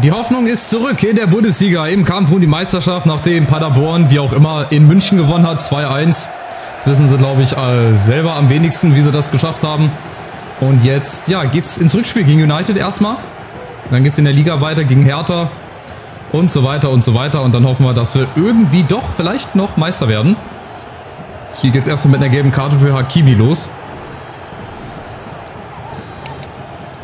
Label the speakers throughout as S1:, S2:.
S1: Die Hoffnung ist zurück in der Bundesliga im Kampf um die Meisterschaft, nachdem Paderborn, wie auch immer, in München gewonnen hat, 2-1. Das wissen sie, glaube ich, selber am wenigsten, wie sie das geschafft haben. Und jetzt, ja, geht's ins Rückspiel gegen United erstmal. Dann geht's in der Liga weiter gegen Hertha und so weiter und so weiter. Und dann hoffen wir, dass wir irgendwie doch vielleicht noch Meister werden. Hier geht's erstmal mit einer gelben Karte für Hakimi los.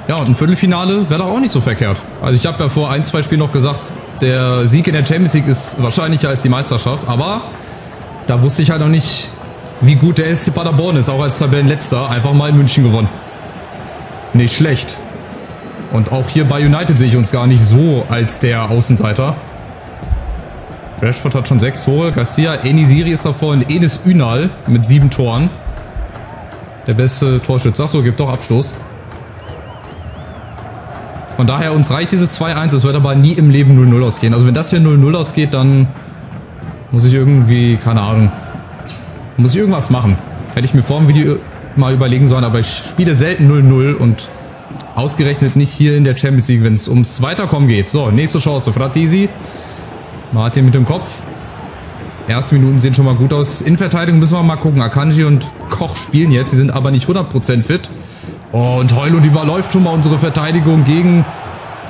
S1: Ja, und ein Viertelfinale wäre doch auch nicht so verkehrt. Also ich habe ja vor 1, 2 Spielen noch gesagt, der Sieg in der Champions League ist wahrscheinlicher als die Meisterschaft. Aber da wusste ich halt noch nicht, wie gut der SC Paderborn ist. Auch als Tabellenletzter einfach mal in München gewonnen. Nicht schlecht. Und auch hier bei United sehe ich uns gar nicht so als der Außenseiter. Rashford hat schon 6 Tore. Garcia, Enisiri ist davor und Enes Ünal mit 7 Toren. Der beste Torschütze. Achso, gibt doch Abstoß. Von daher, uns reicht dieses 2-1. Es wird aber nie im Leben 0-0 ausgehen. Also wenn das hier 0-0 ausgeht, dann muss ich irgendwie, keine Ahnung, muss ich irgendwas machen. Hätte ich mir vor dem Video mal überlegen sollen, aber ich spiele selten 0-0 und ausgerechnet nicht hier in der Champions League, wenn es ums Weiterkommen geht. So, nächste Chance. Fratesi. Martin mit dem Kopf. Erste Minuten sehen schon mal gut aus. In Verteidigung müssen wir mal gucken. Akanji und Koch spielen jetzt. Sie sind aber nicht 100% fit. Oh, und Højlund überläuft schon mal unsere Verteidigung gegen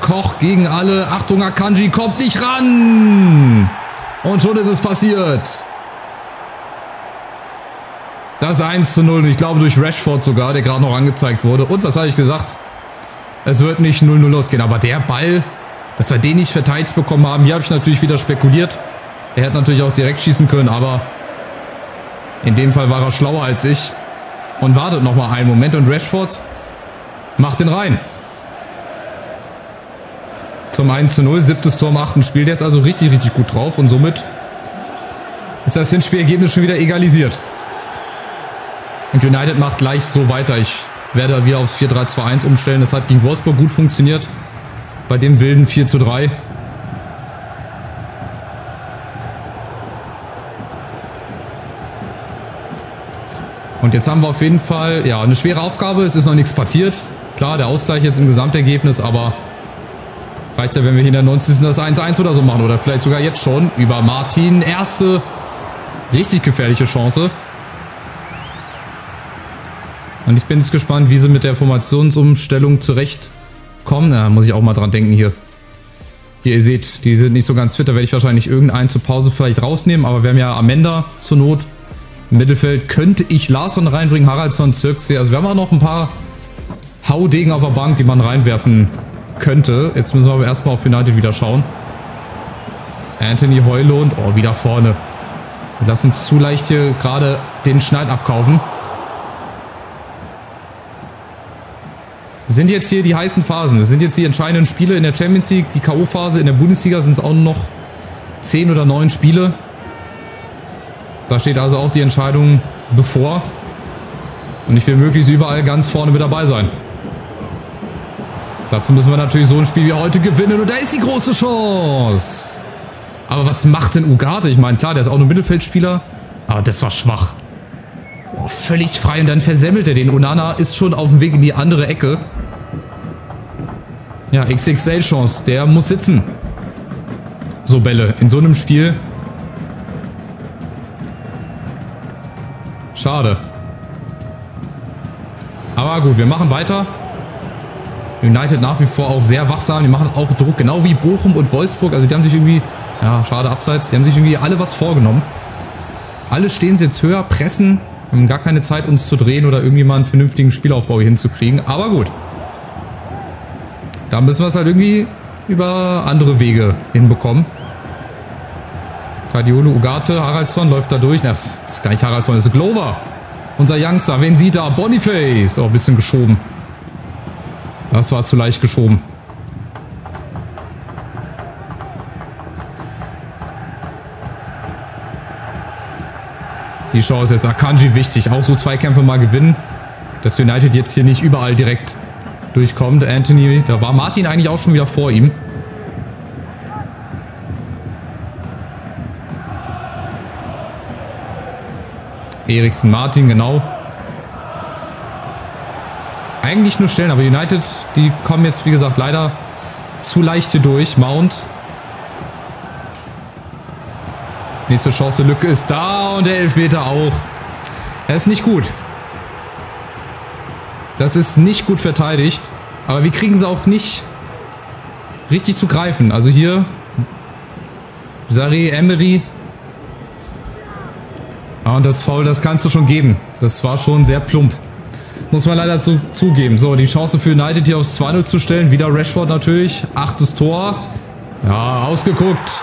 S1: Koch, gegen alle. Achtung, Akanji kommt nicht ran. Und schon ist es passiert. Das 1:0. Ich glaube durch Rashford sogar, der gerade noch angezeigt wurde. Und was habe ich gesagt? Es wird nicht 0-0 ausgehen. Aber der Ball, dass wir den nicht verteidigt bekommen haben, hier habe ich natürlich wieder spekuliert. Er hätte natürlich auch direkt schießen können, aber in dem Fall war er schlauer als ich. Und wartet nochmal einen Moment und Rashford macht den rein. Zum 1:0, 7. Tor im 8. Spiel. Der ist also richtig, richtig gut drauf und somit ist das Hinspielergebnis schon wieder egalisiert. Und United macht gleich so weiter. Ich werde wieder aufs 4-3-2-1 umstellen. Das hat gegen Wolfsburg gut funktioniert. Bei dem wilden 4:3. Und jetzt haben wir auf jeden Fall, ja, eine schwere Aufgabe. Es ist noch nichts passiert. Klar, der Ausgleich jetzt im Gesamtergebnis, aber reicht ja, wenn wir hier in der 90. das 1:1 oder so machen. Oder vielleicht sogar jetzt schon über Martin. Erste richtig gefährliche Chance. Und ich bin jetzt gespannt, wie sie mit der Formationsumstellung zurechtkommen. Da muss ich auch mal dran denken hier. Hier, ihr seht, die sind nicht so ganz fit. Da werde ich wahrscheinlich irgendeinen zur Pause vielleicht rausnehmen. Aber wir haben ja Amenda zur Not. Im Mittelfeld könnte ich Larsson reinbringen, Haraldsson, Zirkzee. Also wir haben auch noch ein paar Haudegen auf der Bank, die man reinwerfen könnte. Jetzt müssen wir aber erstmal auf United wieder schauen. Anthony, Højlund, oh, wieder vorne. Wir lassen uns zu leicht hier gerade den Schneid abkaufen. Sind jetzt hier die heißen Phasen. Das sind jetzt die entscheidenden Spiele in der Champions League. Die K.O.-Phase in der Bundesliga sind es auch noch 10 oder 9 Spiele. Da steht also auch die Entscheidung bevor. Und ich will möglichst überall ganz vorne mit dabei sein. Dazu müssen wir natürlich so ein Spiel wie heute gewinnen. Und da ist die große Chance. Aber was macht denn Ugarte? Ich meine, klar, der ist auch nur Mittelfeldspieler. Aber das war schwach. Oh, völlig frei. Und dann versemmelt er den. Onana ist schon auf dem Weg in die andere Ecke. Ja, XXL-Chance. Der muss sitzen. So Bälle in so einem Spiel. Schade. Aber gut, wir machen weiter. United nach wie vor auch sehr wachsam. Die machen auch Druck, genau wie Bochum und Wolfsburg. Also die haben sich irgendwie, ja, schade abseits, die haben sich irgendwie alle was vorgenommen. Alle stehen jetzt höher, pressen. Wir haben gar keine Zeit, uns zu drehen oder irgendwie mal einen vernünftigen Spielaufbau hier hinzukriegen. Aber gut. Da müssen wir es halt irgendwie über andere Wege hinbekommen. Guardiola, Ugarte, Haraldsson läuft da durch. Das ist gar nicht Haraldsson, das ist Glover. Unser Youngster, wen sieht da? Boniface. Oh, ein bisschen geschoben. Das war zu leicht geschoben. Die Chance jetzt. Akanji wichtig. Auch so Zweikämpfe mal gewinnen. Dass United jetzt hier nicht überall direkt durchkommt. Anthony, da war Martin eigentlich auch schon wieder vor ihm. Eriksen, Martin, genau. Eigentlich nur stellen, aber United, die kommen jetzt, wie gesagt, leider zu leicht hier durch. Mount. Nächste Chance, Lücke ist da und der Elfmeter auch. Er ist nicht gut. Das ist nicht gut verteidigt. Aber wir kriegen sie auch nicht richtig zu greifen. Also hier Sarri, Emery. Ja, und das Foul, das kannst du schon geben. Das war schon sehr plump. Muss man leider zugeben. So, die Chance für United hier aufs 2-0 zu stellen. Wieder Rashford natürlich. 8. Tor. Ja, ausgeguckt.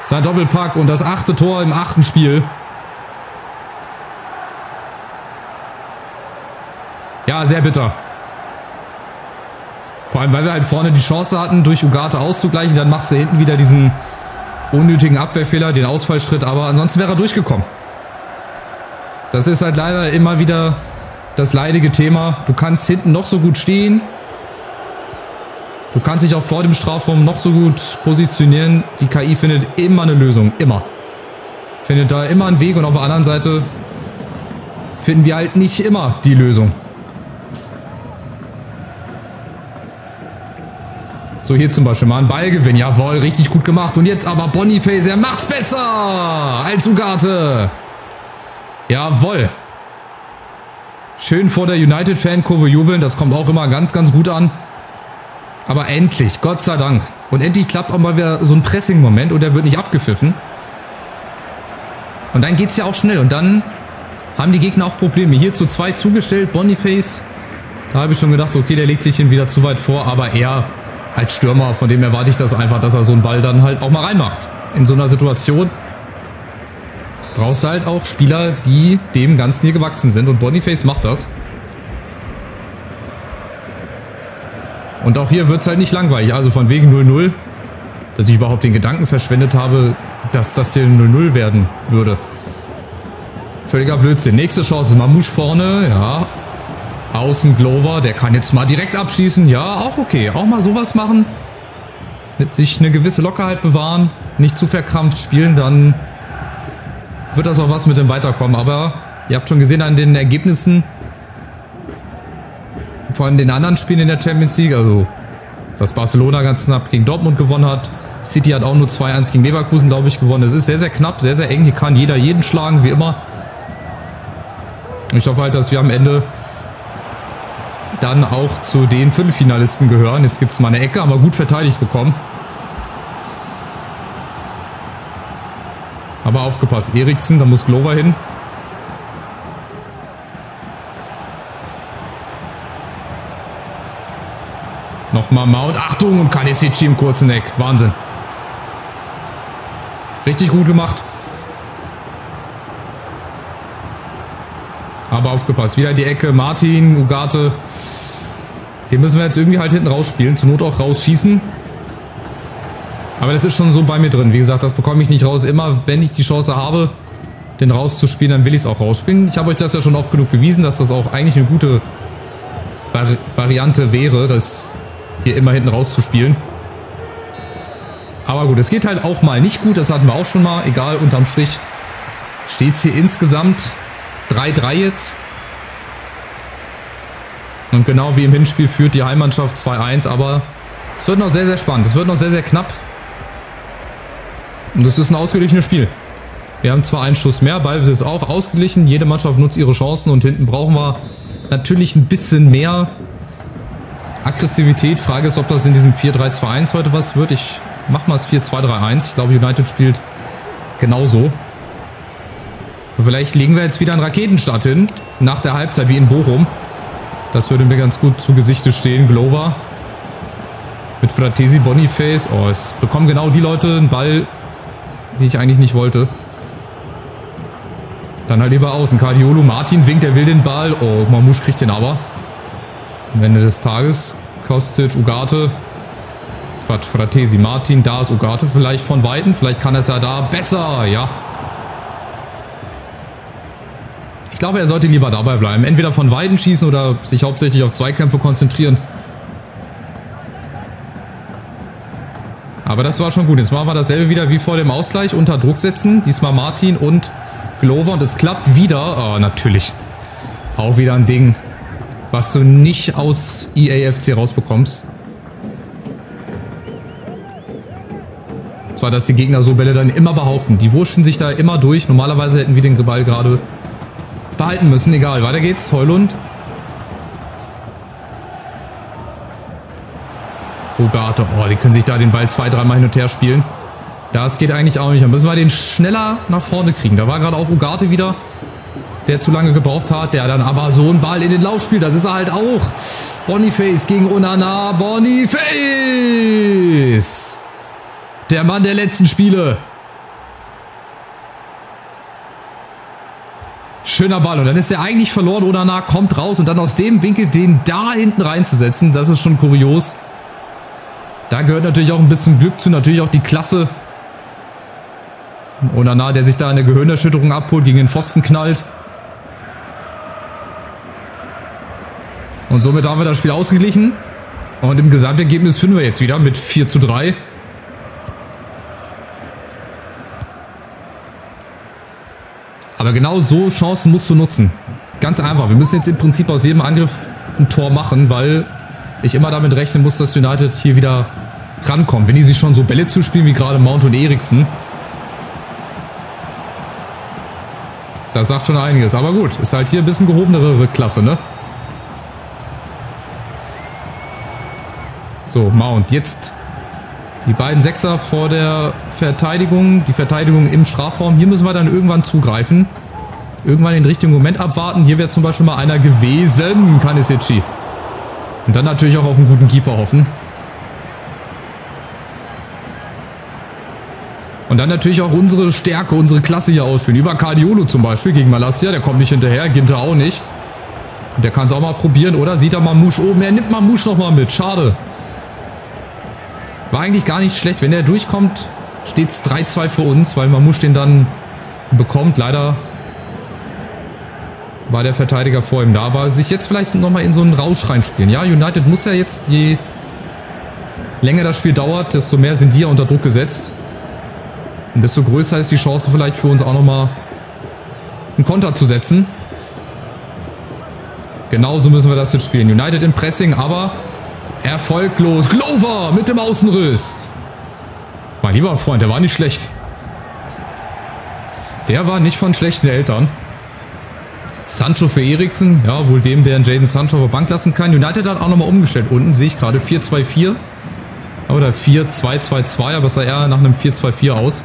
S1: Sein Doppelpack und das 8. Tor im 8. Spiel. Ja, sehr bitter. Vor allem, weil wir halt vorne die Chance hatten, durch Ugarte auszugleichen. Dann machst du hinten wieder diesen unnötigen Abwehrfehler, den Ausfallschritt. Aber ansonsten wäre er durchgekommen. Das ist halt leider immer wieder das leidige Thema. Du kannst hinten noch so gut stehen. Du kannst dich auch vor dem Strafraum noch so gut positionieren. Die KI findet immer eine Lösung. Immer. Findet da immer einen Weg. Und auf der anderen Seite finden wir halt nicht immer die Lösung. So, hier zum Beispiel mal ein Ballgewinn. Jawohl, richtig gut gemacht. Und jetzt aber Boniface. Er macht's besser als Ugarte. Jawohl. Schön vor der United-Fan-Kurve jubeln. Das kommt auch immer ganz, ganz gut an. Aber endlich, Gott sei Dank. Und endlich klappt auch mal wieder so ein Pressing-Moment und der wird nicht abgepfiffen. Und dann geht es ja auch schnell. Und dann haben die Gegner auch Probleme. Hier zu 2 zugestellt, Boniface. Da habe ich schon gedacht, okay, der legt sich hin wieder zu weit vor. Aber er als Stürmer, von dem erwarte ich das einfach, dass er so einen Ball dann halt auch mal reinmacht. In so einer Situation brauchst du halt auch Spieler, die dem Ganzen hier gewachsen sind. Und Boniface macht das. Und auch hier wird es halt nicht langweilig. Also von wegen 0-0, dass ich überhaupt den Gedanken verschwendet habe, dass das hier 0-0 werden würde. Völliger Blödsinn. Nächste Chance. Mamouche vorne. Ja. Außen Glover. Der kann jetzt mal direkt abschießen. Ja, auch okay. Auch mal sowas machen. Sich eine gewisse Lockerheit bewahren. Nicht zu verkrampft spielen. Dann wird das auch was mit dem Weiterkommen. Aber ihr habt schon gesehen an den Ergebnissen, vor allem den anderen Spielen in der Champions League, also dass Barcelona ganz knapp gegen Dortmund gewonnen hat. City hat auch nur 2-1 gegen Leverkusen, glaube ich, gewonnen. Es ist sehr, sehr knapp, sehr, sehr eng. Hier kann jeder jeden schlagen, wie immer. Und ich hoffe halt, dass wir am Ende dann auch zu den Viertelfinalisten gehören. Jetzt gibt es mal eine Ecke, haben wir gut verteidigt bekommen. Aber aufgepasst, Eriksen, da muss Glover hin. Nochmal Mount. Achtung, und Kanisici im kurzen Eck. Wahnsinn. Richtig gut gemacht. Aber aufgepasst. Wieder die Ecke. Martin, Ugarte. Den müssen wir jetzt irgendwie halt hinten rausspielen. Zur Not auch rausschießen. Aber das ist schon so bei mir drin. Wie gesagt, das bekomme ich nicht raus. Immer wenn ich die Chance habe, den rauszuspielen, dann will ich es auch rausspielen. Ich habe euch das ja schon oft genug bewiesen, dass das auch eigentlich eine gute Variante wäre, das hier immer hinten rauszuspielen. Aber gut, es geht halt auch mal nicht gut. Das hatten wir auch schon mal. Egal, unterm Strich steht es hier insgesamt 3-3 jetzt. Und genau wie im Hinspiel führt die Heimmannschaft 2-1. Aber es wird noch sehr, sehr spannend. Es wird noch sehr, sehr knapp. Und es ist ein ausgeglichenes Spiel. Wir haben zwar einen Schuss mehr, Ballbesitz auch ausgeglichen. Jede Mannschaft nutzt ihre Chancen. Und hinten brauchen wir natürlich ein bisschen mehr Aggressivität. Frage ist, ob das in diesem 4-3-2-1 heute was wird. Ich mach mal das 4-2-3-1. Ich glaube, United spielt genauso. Und vielleicht legen wir jetzt wieder einen Raketenstart hin. Nach der Halbzeit wie in Bochum. Das würde mir ganz gut zu Gesichte stehen. Glover. Mit Fratesi, Boniface. Oh, es bekommen genau die Leute einen Ball, den ich eigentlich nicht wollte. Dann halt lieber außen. Cardiolo, Martin winkt, er will den Ball. Oh, Mamouche kriegt den aber. Am Ende des Tages. Kostic, Ugarte. Quatsch, Fratesi, Martin. Da ist Ugarte vielleicht von Weitem. Vielleicht kann er es ja da besser. Ja. Ich glaube, er sollte lieber dabei bleiben. Entweder von Weitem schießen oder sich hauptsächlich auf Zweikämpfe konzentrieren. Aber das war schon gut. Jetzt machen wir dasselbe wieder wie vor dem Ausgleich. Unter Druck setzen. Diesmal Martin und Glover. Und es klappt wieder. Oh, natürlich. Auch wieder ein Ding, was du nicht aus EAFC rausbekommst. Zwar, dass die Gegner so Bälle dann immer behaupten. Die wurschen sich da immer durch. Normalerweise hätten wir den Ball gerade behalten müssen. Egal, weiter geht's. Højlund. Ugarte. Oh, die können sich da den Ball 2-3 Mal hin und her spielen. Das geht eigentlich auch nicht. Dann müssen wir den schneller nach vorne kriegen. Da war gerade auch Ugarte wieder, der zu lange gebraucht hat. Der dann aber so einen Ball in den Lauf spielt. Das ist er halt auch. Boniface gegen Onana. Boniface! Der Mann der letzten Spiele. Schöner Ball. Und dann ist der eigentlich verloren. Onana kommt raus und dann aus dem Winkel den da hinten reinzusetzen, das ist schon kurios. Da gehört natürlich auch ein bisschen Glück zu, natürlich auch die Klasse. Onana, der sich da eine Gehirnerschütterung abholt, gegen den Pfosten knallt. Und somit haben wir das Spiel ausgeglichen. Und im Gesamtergebnis finden wir jetzt wieder mit 4:3. Aber genau so Chancen musst du nutzen. Ganz einfach. Wir müssen jetzt im Prinzip aus jedem Angriff ein Tor machen, weil ich immer damit rechnen muss, dass United hier wieder rankommt. Wenn die sich schon so Bälle zuspielen, wie gerade Mount und Eriksen. Das sagt schon einiges. Aber gut, ist halt hier ein bisschen gehobenere Klasse, ne? So, Mount. Jetzt die beiden Sechser vor der Verteidigung. Die Verteidigung im Strafraum. Hier müssen wir dann irgendwann zugreifen. Irgendwann den richtigen Moment abwarten. Hier wäre zum Beispiel mal einer gewesen. Kanisici. Und dann natürlich auch auf einen guten Keeper hoffen. Und dann natürlich auch unsere Stärke, unsere Klasse hier ausspielen. Über Guardiola zum Beispiel gegen Malacia. Der kommt nicht hinterher. Ginter auch nicht. Und der kann es auch mal probieren. Oder sieht er Mamouche oben. Er nimmt Mamouche nochmal mit. Schade. War eigentlich gar nicht schlecht. Wenn der durchkommt, steht es 3:2 für uns, weil Mamouche den dann bekommt. Leider war der Verteidiger vor ihm da. Aber sich jetzt vielleicht nochmal in so einen Rausch reinspielen. Ja, United muss ja jetzt, je länger das Spiel dauert, desto mehr sind die ja unter Druck gesetzt. Und desto größer ist die Chance vielleicht für uns auch nochmal einen Konter zu setzen. Genauso müssen wir das jetzt spielen. United im Pressing, aber erfolglos. Glover mit dem Außenriss. Mein lieber Freund, der war nicht schlecht. Der war nicht von schlechten Eltern. Sancho für Eriksen. Ja, wohl dem, der Jadon Sancho auf der Bank lassen kann. United hat auch nochmal umgestellt. Unten sehe ich gerade 4-2-4. Oder 4-2-2-2, aber es sah eher nach einem 4-2-4 aus.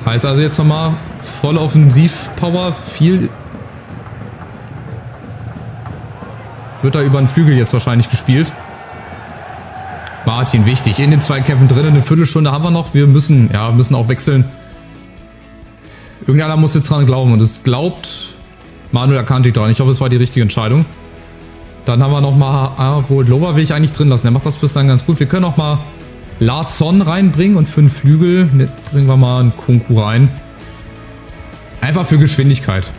S1: Heißt also jetzt nochmal voll Offensivpower. Viel wird da über den Flügel jetzt wahrscheinlich gespielt. Martin, wichtig. In den Zweikämpfen drin. Eine Viertelstunde haben wir noch. Wir müssen auch wechseln. Irgendeiner muss jetzt dran glauben. Und es glaubt Manuel Akanji dran. Ich hoffe, es war die richtige Entscheidung. Dann haben wir nochmal, obwohl Glover will ich eigentlich drin lassen. Der macht das bislang ganz gut. Wir können auch mal Larsson reinbringen. Und für den Flügel bringen wir mal einen Kunku rein. Einfach für Geschwindigkeit.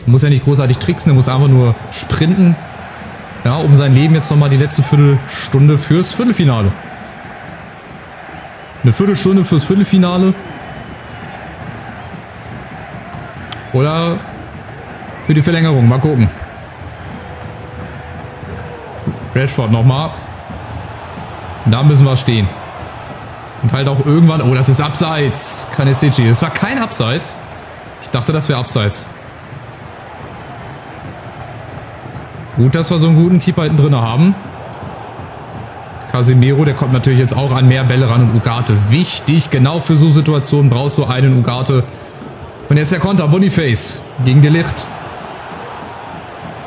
S1: Er muss ja nicht großartig tricksen. Er muss einfach nur sprinten. Ja, um sein Leben jetzt nochmal die letzte Viertelstunde fürs Viertelfinale. Eine Viertelstunde fürs Viertelfinale. Oder für die Verlängerung. Mal gucken. Rashford nochmal. Da müssen wir stehen. Und halt auch irgendwann... Oh, das ist Abseits. Kanisici. Es war kein Abseits. Ich dachte, das wäre Abseits. Gut, dass wir so einen guten Keeper hinten drin haben. Casemiro, der kommt natürlich jetzt auch an mehr Bälle ran. Und Ugarte. Wichtig. Genau für so Situationen brauchst du einen Ugarte. Und jetzt der Konter. Boniface gegen De Ligt.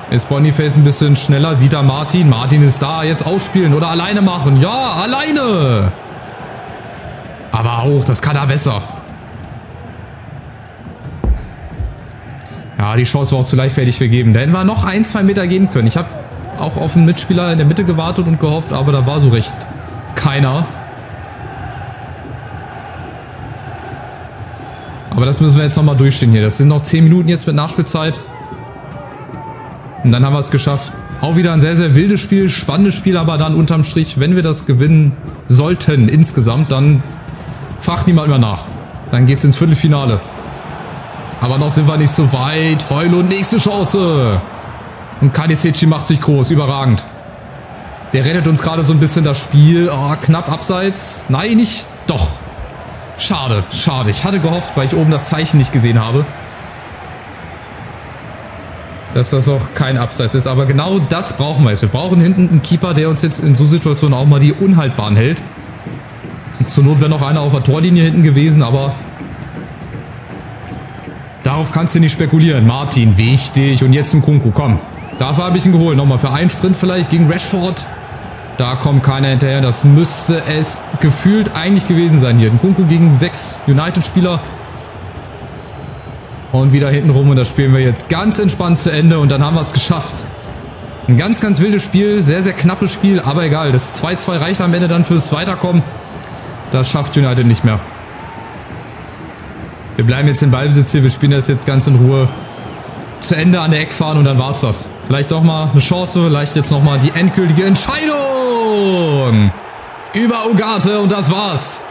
S1: Ist Boniface ein bisschen schneller? Sieht er Martin? Martin ist da. Jetzt ausspielen oder alleine machen. Ja, alleine. Aber auch, das kann er besser. Ja, die Chance war auch zu leichtfertig vergeben. Da hätten wir noch 1-2 Meter gehen können. Ich habe auch auf einen Mitspieler in der Mitte gewartet und gehofft, aber da war so recht keiner. Aber das müssen wir jetzt nochmal durchstehen hier. Das sind noch 10 Minuten jetzt mit Nachspielzeit. Und dann haben wir es geschafft. Auch wieder ein sehr, sehr wildes Spiel, spannendes Spiel, aber dann unterm Strich, wenn wir das gewinnen sollten insgesamt, dann fragt niemand mehr nach. Dann geht es ins Viertelfinale. Aber noch sind wir nicht so weit. Højlund, nächste Chance. Und Kanisici macht sich groß, überragend. Der rettet uns gerade so ein bisschen das Spiel. Oh, knapp abseits. Nein, nicht. Doch. Schade, schade. Ich hatte gehofft, weil ich oben das Zeichen nicht gesehen habe, dass das auch kein Abseits ist. Aber genau das brauchen wir jetzt. Wir brauchen hinten einen Keeper, der uns jetzt in so Situationen auch mal die unhaltbaren hält. Und zur Not wäre noch einer auf der Torlinie hinten gewesen, aber darauf kannst du nicht spekulieren. Martin, wichtig. Und jetzt ein Nkunku, komm. Dafür habe ich ihn geholt. Nochmal für einen Sprint vielleicht gegen Rashford. Da kommt keiner hinterher. Das müsste es gefühlt eigentlich gewesen sein hier. Nkunku gegen 6 United-Spieler. Und wieder hinten rum. Und das spielen wir jetzt ganz entspannt zu Ende. Und dann haben wir es geschafft. Ein ganz, ganz wildes Spiel. Sehr, sehr knappes Spiel. Aber egal. Das 2-2 reicht am Ende dann fürs Weiterkommen. Das schafft United nicht mehr. Wir bleiben jetzt in Ballbesitz hier. Wir spielen das jetzt ganz in Ruhe zu Ende an der Eckfahne und dann war's das. Vielleicht nochmal eine Chance, vielleicht jetzt nochmal die endgültige Entscheidung über Ugarte und das war's.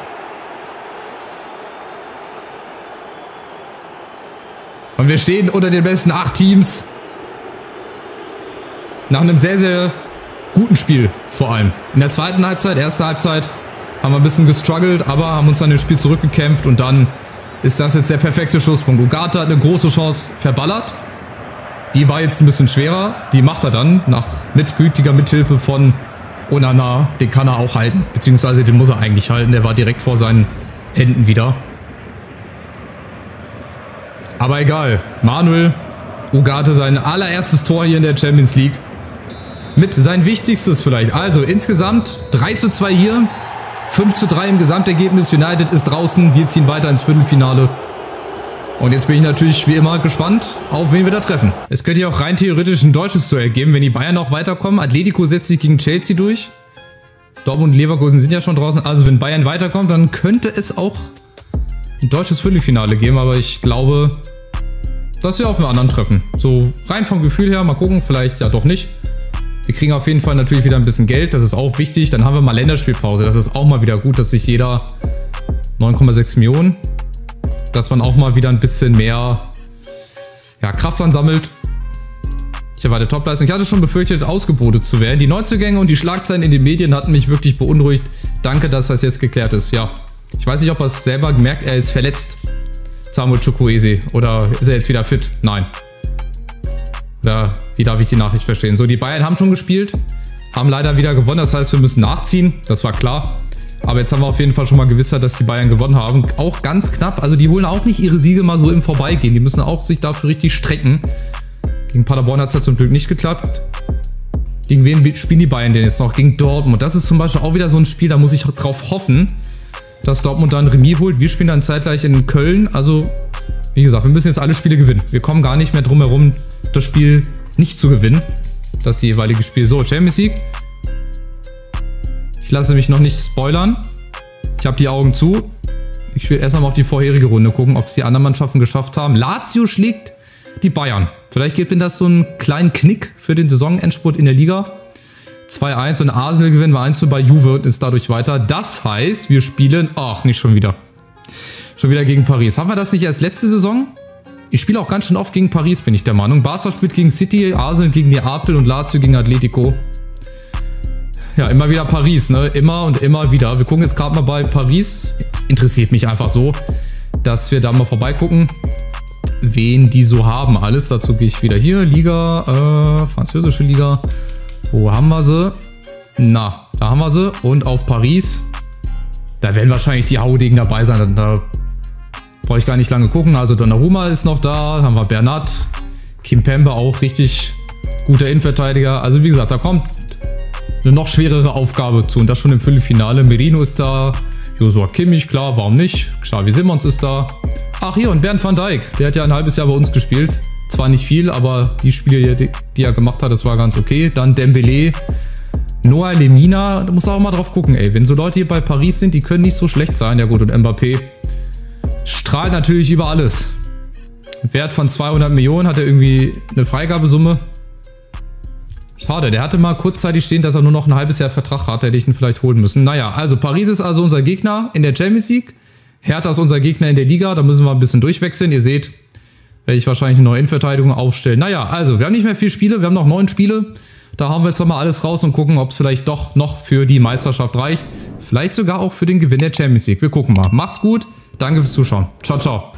S1: Und wir stehen unter den besten 8 Teams. Nach einem sehr, sehr guten Spiel vor allem. In der zweiten Halbzeit, erste Halbzeit, haben wir ein bisschen gestruggelt, aber haben uns dann im Spiel zurückgekämpft und dann ist das jetzt der perfekte Schlusspunkt. Ugarte hat eine große Chance verballert. Die war jetzt ein bisschen schwerer. Die macht er dann mit gütiger Mithilfe von Onana. Den kann er auch halten. Beziehungsweise den muss er eigentlich halten. Der war direkt vor seinen Händen wieder. Aber egal. Manuel Ugarte sein allererstes Tor hier in der Champions League. Mit sein wichtigstes vielleicht. Also insgesamt 3:2 hier. 5:3 im Gesamtergebnis. United ist draußen. Wir ziehen weiter ins Viertelfinale. Und jetzt bin ich natürlich wie immer gespannt, auf wen wir da treffen. Es könnte ja auch rein theoretisch ein deutsches Duell geben, wenn die Bayern auch weiterkommen. Atletico setzt sich gegen Chelsea durch. Dortmund und Leverkusen sind ja schon draußen. Also wenn Bayern weiterkommt, dann könnte es auch ein deutsches Viertelfinale geben. Aber ich glaube, dass wir auf einen anderen treffen. So rein vom Gefühl her, mal gucken, vielleicht ja doch nicht. Wir kriegen auf jeden Fall natürlich wieder ein bisschen Geld, das ist auch wichtig. Dann haben wir mal Länderspielpause, das ist auch mal wieder gut, dass sich jeder 9,6 Millionen, dass man auch mal wieder ein bisschen mehr Kraft ansammelt. Ich erwarte Topleistung. Ich hatte schon befürchtet, ausgebotet zu werden. Die Neuzugänge und die Schlagzeilen in den Medien hatten mich wirklich beunruhigt. Danke, dass das jetzt geklärt ist. Ja, ich weiß nicht, ob er es selber merkt, er ist verletzt. Samuel Chukwueze. Oder ist er jetzt wieder fit? Nein. Oder wie darf ich die Nachricht verstehen? So, die Bayern haben schon gespielt, haben leider wieder gewonnen. Das heißt, wir müssen nachziehen. Das war klar. Aber jetzt haben wir auf jeden Fall schon mal Gewissheit, dass die Bayern gewonnen haben. Auch ganz knapp. Also die holen auch nicht ihre Siege mal so im Vorbeigehen. Die müssen auch sich dafür richtig strecken. Gegen Paderborn hat es ja zum Glück nicht geklappt. Gegen wen spielen die Bayern denn jetzt noch? Gegen Dortmund. Das ist zum Beispiel auch wieder so ein Spiel, da muss ich drauf hoffen, dass Dortmund dann Remis holt. Wir spielen dann zeitgleich in Köln. Also, wie gesagt, wir müssen jetzt alle Spiele gewinnen. Wir kommen gar nicht mehr drum herum, das Spiel nicht zu gewinnen. Das jeweilige Spiel. So, Champions League. Ich lasse mich noch nicht spoilern. Ich habe die Augen zu. Ich will erst einmal auf die vorherige Runde gucken, ob es die anderen Mannschaften geschafft haben. Lazio schlägt die Bayern. Vielleicht gibt ihnen das so einen kleinen Knick für den Saisonendspurt in der Liga. 2-1 und Arsenal gewinnen wir 1 bei Juve und ist dadurch weiter. Das heißt, wir spielen... Ach, nicht schon wieder. Schon wieder gegen Paris. Haben wir das nicht erst letzte Saison? Ich spiele auch ganz schön oft gegen Paris, bin ich der Meinung. Barca spielt gegen City, Arsenal gegen Neapel und Lazio gegen Atletico. Ja, immer wieder Paris, ne? Immer und immer wieder. Wir gucken jetzt gerade mal bei Paris. Es interessiert mich einfach so, dass wir da mal vorbeigucken, wen die so haben. Alles dazu gehe ich wieder hier. Liga, französische Liga. Wo haben wir sie? Na, da haben wir sie. Und auf Paris. Da werden wahrscheinlich die Haudegen dabei sein. Da brauche ich gar nicht lange gucken. Also Donnarumma ist noch da. Dann haben wir Bernat. Kimpembe auch richtig guter Innenverteidiger. Also wie gesagt, da kommt eine noch schwerere Aufgabe zu. Und das schon im Viertelfinale. Merino ist da. Joshua Kimmich, klar, warum nicht? Xavi Simons ist da. Ach hier, und Bernd van Dijk. Der hat ja ein halbes Jahr bei uns gespielt. Zwar nicht viel, aber die Spiele, die er gemacht hat, das war ganz okay. Dann Dembélé. Noah Lemina, da muss auch mal drauf gucken, ey. Wenn so Leute hier bei Paris sind, die können nicht so schlecht sein. Ja gut, und Mbappé strahlt natürlich über alles. Wert von 200 Millionen, hat er irgendwie eine Freigabesumme. Schade, der hatte mal kurzzeitig stehen, dass er nur noch ein halbes Jahr Vertrag hat. Hätte ich ihn vielleicht holen müssen. Naja, also Paris ist also unser Gegner in der Champions League. Hertha ist unser Gegner in der Liga. Da müssen wir ein bisschen durchwechseln. Ihr seht, werde ich wahrscheinlich eine neue Innenverteidigung aufstellen. Naja, also wir haben nicht mehr viel Spiele. Wir haben noch 9 Spiele. Da hauen wir jetzt nochmal alles raus und gucken, ob es vielleicht doch noch für die Meisterschaft reicht. Vielleicht sogar auch für den Gewinn der Champions League. Wir gucken mal. Macht's gut. Danke fürs Zuschauen. Ciao, ciao.